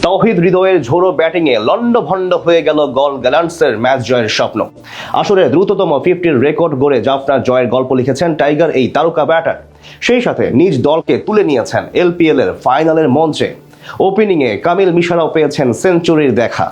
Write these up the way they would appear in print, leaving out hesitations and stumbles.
তাওহিদ হৃদয়ের ঝোড়ো ব্যাটিংয়ে লন্ডভন্ড হয়ে গেল গল গ্যালান্টসের ম্যাচ জয়ের স্বপ্ন। আসলে দ্রুততম 50-র রেকর্ড গড়ে জাফনা জয়ের গল্প লিখেছেন টাইগার এই তারকা ব্যাটার। সেই সাথে নিজ দলকে তুলে নিয়েছেন এলপিএল এর ফাইনালের মঞ্চে। ওপেনিংয়ে কামিল মিশারাও পেয়েছেন সেঞ্চুরির দেখা।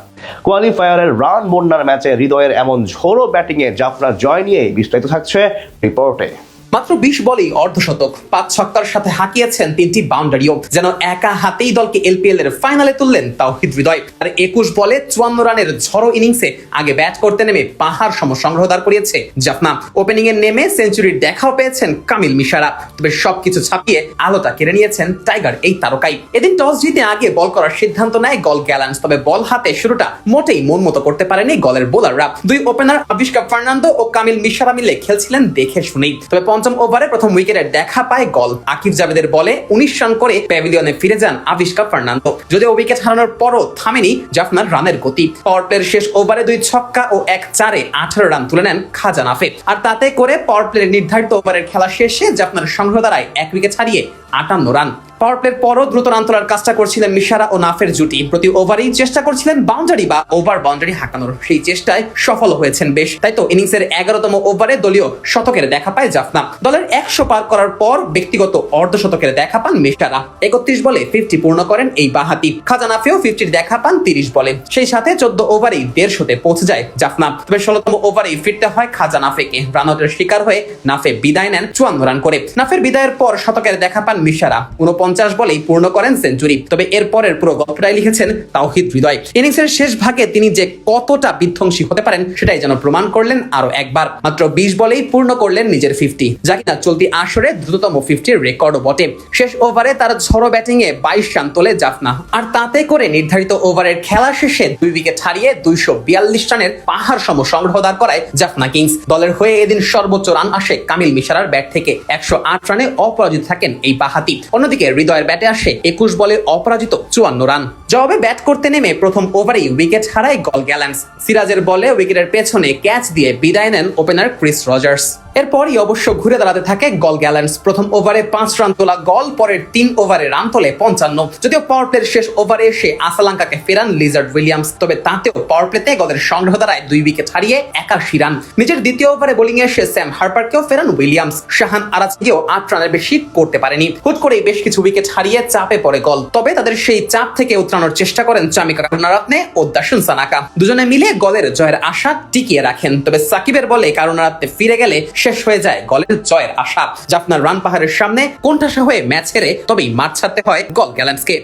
কোয়ালিফায়ারের রান বন্যার ম্যাচে হৃদয়ের এমন ঝোড়ো ব্যাটিংয়ে জাফনার জয় নিয়ে বিস্তারিত থাকছে রিপোর্টে। মাত্র 20 বলেই অর্ধশতক, 5 ছক্কার সাথে হাঁকিয়েছেন 3টি বাউন্ডারিও। যেন একা হাতেই দলকে এলপিএল এর ফাইনালে তুললেন তাওহিদ হৃদয়। আর 21 বলে 54 রানের ঝড়ো ইনিংসে আগে ব্যাট করতে নেমে পাহাড় সম সংগ্রহ দাঁড় করিয়েছে জাফনা। ওপেনিং এ নেমে সেঞ্চুরির দেখাও পেয়েছেন কামিল মিশারা। তবে সবকিছু ছাপিয়ে আলোটা কেড়ে নিয়েছেন টাইগার এই তারকাই। এদিন টস জিতে আগে বল করার সিদ্ধান্ত নেয় গল গ্যালান্টস। তবে বল হাতে শুরুটা মোটেই মন মতো করতে পারেনি গলের বোলাররা। দুই ওপেনার আবিষ্কার ফার্নান্দো ও কামিল মিশারা মিলে খেলছিলেন দেখে শুনেই। তবে পঞ্চম ওভারে প্রথম উইকেটে দেখা পায় গল। আকিব জাভেদের বলে 19 রান করে প্যাভিলিয়নে ফিরে যান আবিষ্কার ফার্নান্দো। যদিও উইকেট হারানোর পরও থামেনি জাফনার রানের গতি। পাওয়ার প্লের শেষ ওভারে 2 ছক্কা ও 1 চারে 18 রান তুলে নেন খাজা নাফে। আর তাতে করে পাওয়ার প্লের নির্ধারিত ওভারের খেলা শেষে জাফনার সংগ্রহ দাঁড়ায় 1 উইকেট হারিয়ে 58 রান। পাওয়ার প্লের পরও দ্রুত রান তোলার কাজটা করছিলেন মিশারা ও নাফের জুটি। প্রতি ওভারেই চেষ্টা করছিলেন বাউন্ডারি বা ওভার বাউন্ডারি হাঁকানোর। সেই চেষ্টায় সফল হয়েছেন বেশ। তাই তো ইনিংসের 11তম ওভারে দলীয় শতকের দেখা পায় জাফনা। দলের 100 পার করার পর ব্যক্তিগত অর্ধশতকের দেখা পান মিশারা। 31 বলে 50 পূর্ণ করেন এই বাহাতি। খাজা নাফেও 50-র দেখা পান 30 বলে। সেই সাথে 14 ওভারেই 150-তে পৌঁছে যায় জাফনা। তবে 16তম ওভারেই ফিরতে হয় খাজা নাফেকে। রান আউটের শিকার হয়ে নাফে বিদায় নেন 54 রান করে। নাফের বিদায়ের পর শতকের দেখা পান মিশারা। 49 বলেই পূর্ণ করেন সেঞ্চুরি। তবে এর পরের পুরো গল্পটাই লিখেছেন তাওহিদ হৃদয়। ইনিংসের শেষ ভাগে তিনি যে কতটা বিধ্বংসী হতে পারেন সেটাই যেন প্রমাণ করলেন আরো একবার। মাত্র 20 বলেই পূর্ণ করলেন নিজের 50, যা কিনা চলতি আসরে দ্রুততম 50-র রেকর্ডও বটে। শেষ ওভারে তার ঝড়ো ব্যাটিং এ 22 রান তোলে জাফনা। আর তাতে করে নির্ধারিত ওভারের খেলা শেষে 2 উইকেট হারিয়ে 242 রানের পাহাড় সম সংগ্রহ দাঁড় করায় জাফনা কিংস। দলের হয়ে এদিন সর্বোচ্চ রান আসে কামিল মিশারার ব্যাট থেকে। 108 রানে অপরাজিত থাকেন এই বাহাতি। অন্যদিকে হৃদয়ের ব্যাটে আসে 21 বলে অপরাজিত 54 রান। জবাবে ব্যাট করতে নেমে প্রথম ওভারেই উইকেট হারায় গল গ্যালান্টস। সিরাজের বলে উইকেটের পেছনে ক্যাচ দিয়ে বিদায় নেন ওপেনার ক্রিস রজার্স। এরপরই অবশ্য ঘুরে দাঁড়াতে থাকে গল গ্যালান্টস। প্রথম ওভারে 5 রান তোলা গল পরের 3 ওভারে রান তোলে 55। যদিও পাওয়ার প্লের শেষ ওভারে এসে আসালাঙ্কাকে ফেরান লিজার্ড উইলিয়ামস। তবে তাতেও পাওয়ার প্লেতে গলের সংগ্রহ দাঁড়ায় 2 উইকেট হারিয়ে 81 রান। নিজের দ্বিতীয় ওভারে বোলিং এ এসে স্যাম হার্পারকেও ফেরান উইলিয়ামস। শাহান আরাজকেও 8 রানের বেশি করতে পারেনি। হুট করেই বেশ কিছু উইকেট হারিয়ে চাপে পড়ে গল। তবে তাদের সেই চাপ থেকে উতরানোর চেষ্টা করেন চামিকা কারুনারাত্নে ও দাসুন সানাকা। দুজনে মিলে গলের জয়ের আশা টিকিয়ে রাখেন। তবে সাকিবের বলে কারুনারাত্নে ফিরে গেলে শেষ হয়ে যায় গলের জয়ের আশা। জাফনার রান পাহাড়ের সামনে কোণঠাসা হয়ে ম্যাচ হেরে তবেই মাঠ ছাড়তে হয় গল গ্যালান্টসকে।